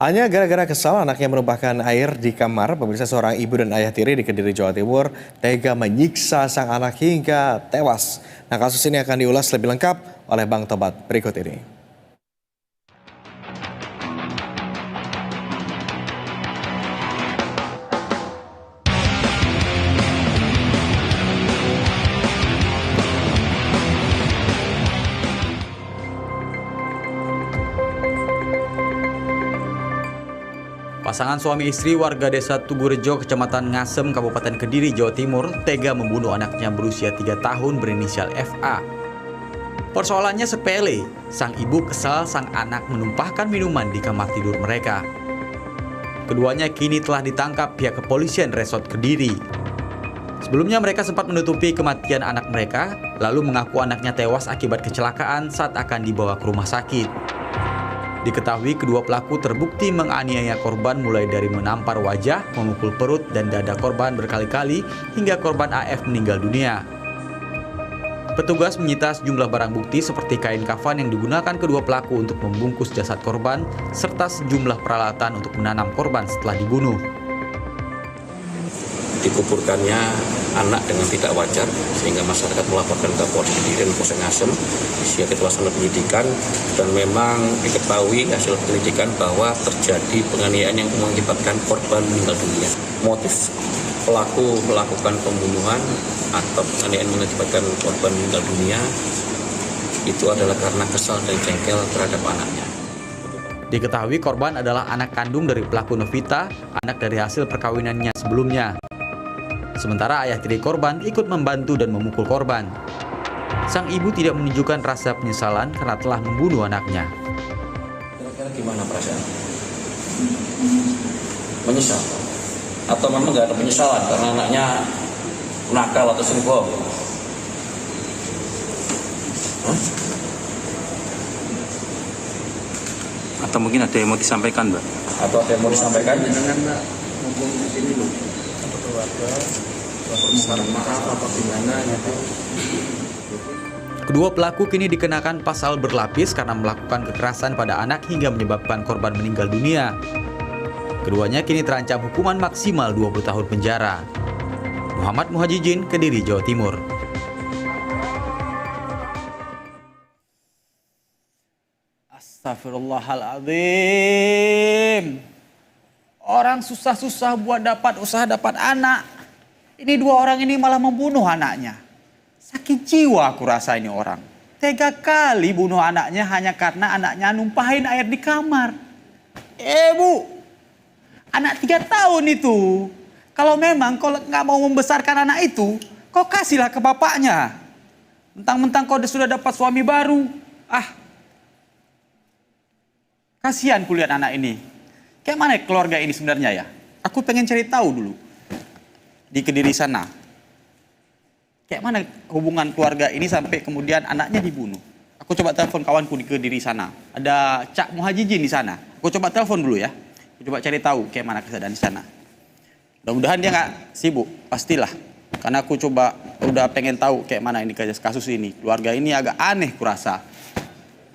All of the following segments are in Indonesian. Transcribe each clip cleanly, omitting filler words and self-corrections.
Hanya gara-gara kesal anaknya menumpahkan air di kamar, pemirsa seorang ibu dan ayah tiri di Kediri, Jawa Timur tega menyiksa sang anak hingga tewas. Nah, kasus ini akan diulas lebih lengkap oleh Bang Tobat berikut ini. Pasangan suami istri warga desa Tugurejo, kecamatan Ngasem, Kabupaten Kediri, Jawa Timur, tega membunuh anaknya berusia 3 tahun berinisial FA. Persoalannya sepele, sang ibu kesal sang anak menumpahkan minuman di kamar tidur mereka. Keduanya kini telah ditangkap pihak kepolisian Resort Kediri. Sebelumnya mereka sempat menutupi kematian anak mereka, lalu mengaku anaknya tewas akibat kecelakaan saat akan dibawa ke rumah sakit. Diketahui kedua pelaku terbukti menganiaya korban mulai dari menampar wajah, memukul perut dan dada korban berkali-kali hingga korban AF meninggal dunia. Petugas menyita sejumlah barang bukti seperti kain kafan yang digunakan kedua pelaku untuk membungkus jasad korban serta sejumlah peralatan untuk menanam korban setelah dibunuh. Dikuburkannya anak dengan tidak wajar sehingga masyarakat melaporkan ke Polres Kediri dan Polsek Ngasem sebagai pelaksana penyidikan, dan memang diketahui hasil penyelidikan bahwa terjadi penganiayaan yang mengakibatkan korban meninggal dunia. Motif pelaku melakukan pembunuhan atau penganiayaan mengakibatkan korban meninggal dunia itu adalah karena kesal dan jengkel terhadap anaknya. Diketahui korban adalah anak kandung dari pelaku Novita, anak dari hasil perkawinannya sebelumnya. Sementara ayah tiri korban ikut membantu dan memukul korban. Sang ibu tidak menunjukkan rasa penyesalan karena telah membunuh anaknya. Kira-kira gimana perasaan? Menyesal? Atau memang nggak ada penyesalan karena anaknya nakal atau sering bohong? Atau mungkin ada yang mau disampaikan, Mbak? Atau ada yang mau disampaikan? Dengan Mbak, mumpung di sini loh, untuk keluarga, permohonan maaf apa gimana gitu. Kedua pelaku kini dikenakan pasal berlapis karena melakukan kekerasan pada anak hingga menyebabkan korban meninggal dunia. Keduanya kini terancam hukuman maksimal 20 tahun penjara. Muhammad Muhajijin, Kediri, Jawa Timur. Astagfirullahaladzim. Orang susah-susah buat usaha dapat anak. Ini dua orang ini malah membunuh anaknya. Sakit jiwa aku rasa ini orang. Tega kali bunuh anaknya hanya karena anaknya numpahin air di kamar. Bu, anak 3 tahun itu. Kalau memang kau nggak mau membesarkan anak itu, kau kasihlah ke bapaknya. Mentang-mentang kau sudah dapat suami baru. Kasihan kulihat anak ini. Kayak mana keluarga ini sebenarnya ya? Aku pengen cari tahu dulu. Di Kediri sana. Kayak mana hubungan keluarga ini sampai kemudian anaknya dibunuh. Aku coba telepon kawanku di Kediri sana. Ada Cak Muhajijin di sana. Aku coba telepon dulu ya. Aku coba cari tahu kayak mana keadaan di sana. Mudah-mudahan dia nggak sibuk. Pastilah. Karena aku coba udah pengen tahu kayak mana ini kasus ini. Keluarga ini agak aneh kurasa.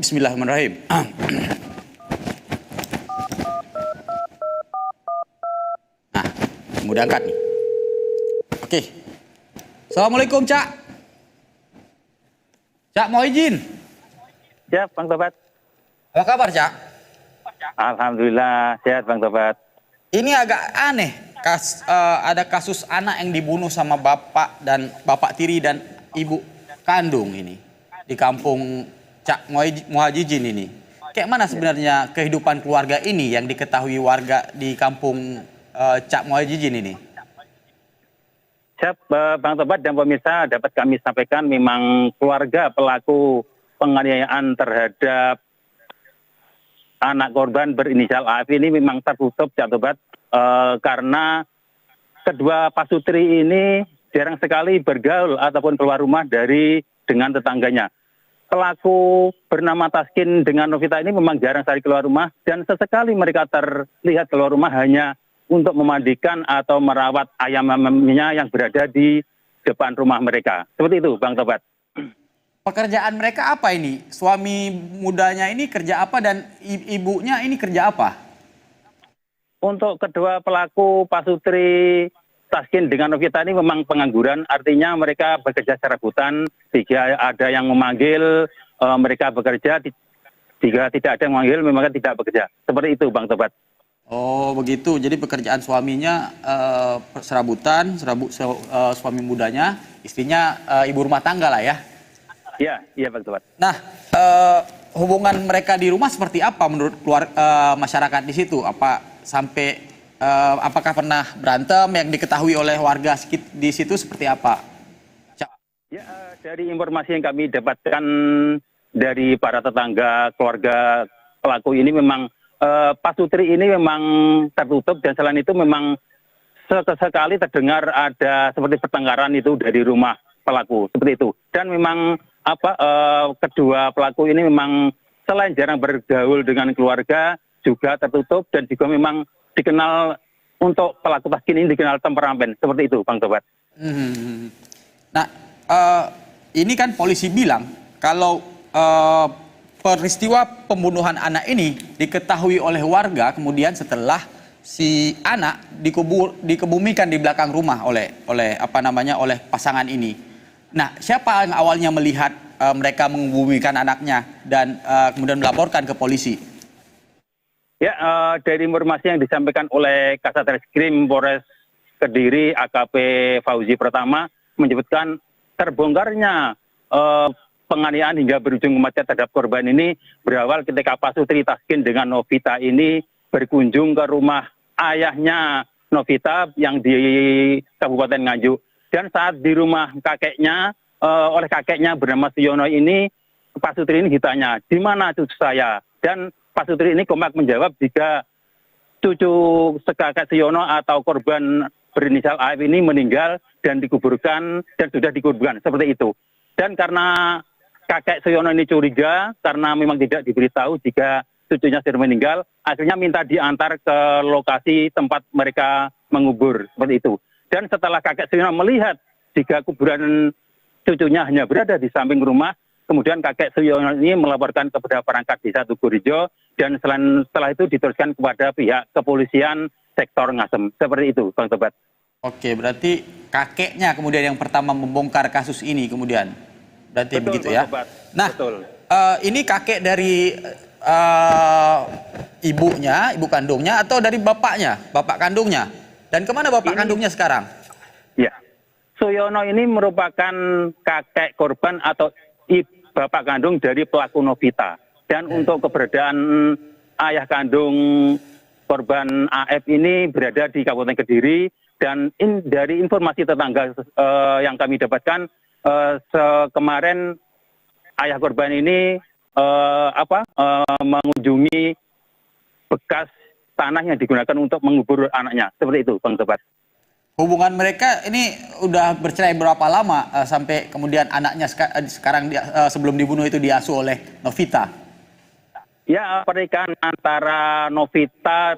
Bismillahirrahmanirrahim. Nah, mudah angkat nih. Oke. Assalamualaikum, Cak. Cak, mau izin? Ya, Bang Tobat. Apa kabar, Cak? Alhamdulillah, sehat Bang Tobat. Ini agak aneh. Ada kasus anak yang dibunuh sama bapak tiri dan ibu kandung ini. Di kampung Cak Muhajijin ini. Kayak mana sebenarnya kehidupan keluarga ini yang diketahui warga di kampung Cak Muhajijin ini? Siap, Bang Tobat dan pemirsa, dapat kami sampaikan memang keluarga pelaku penganiayaan terhadap anak korban berinisial AF ini memang tertutup, Cak Tobat, karena kedua pasutri ini jarang sekali bergaul ataupun keluar rumah dengan tetangganya. Pelaku bernama Taskin dengan Novita ini memang jarang sekali keluar rumah, dan sesekali mereka terlihat keluar rumah hanya untuk memandikan atau merawat ayam-ayamnya yang berada di depan rumah mereka. Seperti itu, Bang Tobat. Pekerjaan mereka apa ini? Suami mudanya ini kerja apa dan ibunya ini kerja apa? Untuk kedua pelaku Pak Sutri Taskin dengan Novita ini memang pengangguran, artinya mereka bekerja secara hutan. Jika ada yang memanggil, mereka bekerja. Jika tidak ada yang memanggil, memang tidak bekerja. Seperti itu, Bang Tobat. Oh begitu, jadi pekerjaan suaminya serabutan, suami mudanya, istrinya ibu rumah tangga lah ya? Iya Bang Tobat. Nah, hubungan mereka di rumah seperti apa menurut masyarakat di situ? Apakah pernah berantem yang diketahui oleh warga di situ seperti apa? Cak. Ya, dari informasi yang kami dapatkan dari para tetangga keluarga pelaku ini memang Pak Sutri ini memang tertutup, dan selain itu memang sekali terdengar ada seperti pertengkaran itu dari rumah pelaku seperti itu. Dan memang kedua pelaku ini memang selain jarang bergaul dengan keluarga juga tertutup, dan juga memang dikenal untuk pelaku Taskin ini dikenal temperamen seperti itu, Bang Tobat. Nah, ini kan polisi bilang kalau peristiwa pembunuhan anak ini diketahui oleh warga kemudian setelah si anak dikebumikan di belakang rumah oleh pasangan ini. Nah, siapa yang awalnya melihat mereka mengebumikan anaknya dan kemudian melaporkan ke polisi? Ya, dari informasi yang disampaikan oleh Kasat Reskrim Polres Kediri AKP Fauzi Pertama menyebutkan terbongkarnya penganiayaan hingga berujung kematian terhadap korban ini berawal ketika Pak Sutri Taskin dengan Novita ini berkunjung ke rumah ayahnya Novita yang di Kabupaten Nganjuk. Dan saat di rumah kakeknya, oleh kakeknya bernama Siono ini, Pak Sutri ini ditanya, di mana cucu saya? Dan Pak Sutri ini kompak menjawab jika cucu kakek Siono atau korban berinisial AF ini meninggal dan dikuburkan dan sudah dikuburkan, seperti itu. Dan karena kakek Siono ini curiga karena memang tidak diberitahu jika cucunya sudah meninggal, akhirnya minta diantar ke lokasi tempat mereka mengubur, seperti itu. Dan setelah kakek Siono melihat jika kuburan cucunya hanya berada di samping rumah, kemudian kakek Siono ini melaporkan kepada perangkat desa Tugurejo, dan setelah itu diteruskan kepada pihak kepolisian sektor Ngasem. Seperti itu, Bang Tobat. Oke, berarti kakeknya kemudian yang pertama membongkar kasus ini kemudian. Berarti betul, begitu ya. Sobat. Nah, ini kakek dari ibunya, ibu kandungnya, atau dari bapaknya, bapak kandungnya? Dan kemana bapak kandungnya sekarang? Ya, Suyono ini merupakan kakek korban atau bapak kandung dari pelaku Novita. Dan untuk keberadaan ayah kandung korban AF ini berada di Kabupaten Kediri. Dan dari informasi tetangga yang kami dapatkan, kemarin ayah korban ini mengunjungi bekas tanah yang digunakan untuk mengubur anaknya. Seperti itu, Bang Sobat. Hubungan mereka ini udah bercerai berapa lama sampai kemudian anaknya sekarang sebelum dibunuh itu diasuh oleh Novita? Ya, pernikahan antara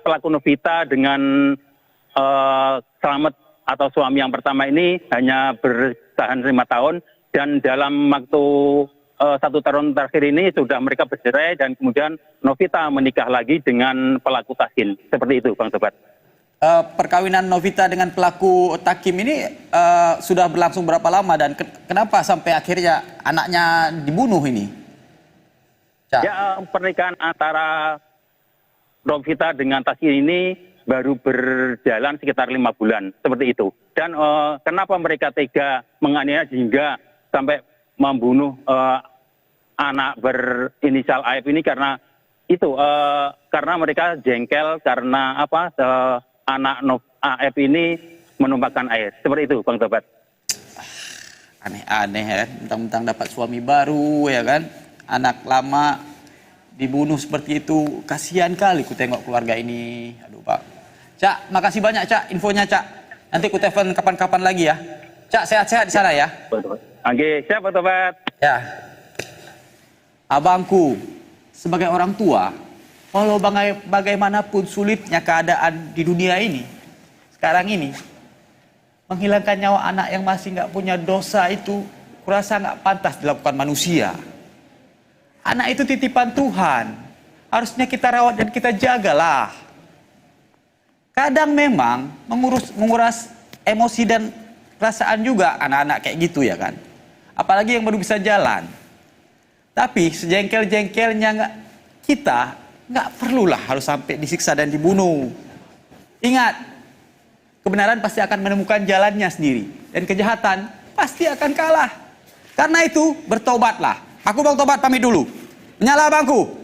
pelaku Novita dengan Selamat atau suami yang pertama ini hanya bertahan 5 tahun, dan dalam waktu 1 tahun terakhir ini sudah mereka bercerai, dan kemudian Novita menikah lagi dengan pelaku Taskin. Seperti itu, Bang Sobat. Perkawinan Novita dengan pelaku Takim ini sudah berlangsung berapa lama, dan kenapa sampai akhirnya anaknya dibunuh ini? Cak. Ya, pernikahan antara Novita dengan Taskin ini baru berjalan sekitar 5 bulan, seperti itu. Dan kenapa mereka tega menganiaya hingga sampai membunuh anak berinisial AF ini, karena itu karena mereka jengkel karena anak AF ini menumpahkan air. Seperti itu, Bang Sobat. Aneh-aneh ya, mentang-mentang dapat suami baru ya kan, anak lama dibunuh seperti itu. Kasihan kali ku tengok keluarga ini. Aduh, Pak. Cak, makasih banyak Cak infonya Cak. Nanti ku telepon kapan-kapan lagi ya. Cak, sehat-sehat di sana ya. Oke, siap Pak Sobat. Ya. Abangku, sebagai orang tua, walau bagaimanapun sulitnya keadaan di dunia ini, sekarang ini, menghilangkan nyawa anak yang masih nggak punya dosa itu, kurasa nggak pantas dilakukan manusia. Anak itu titipan Tuhan, harusnya kita rawat dan kita jagalah. kadang memang menguras emosi dan perasaan juga anak-anak kayak gitu ya kan. Apalagi yang baru bisa jalan. Tapi sejengkel-jengkelnya kita nggak perlulah harus sampai disiksa dan dibunuh. Ingat, kebenaran pasti akan menemukan jalannya sendiri. Dan kejahatan pasti akan kalah. Karena itu, bertobatlah. Aku Bang Tobat pamit dulu. Menyala bangku.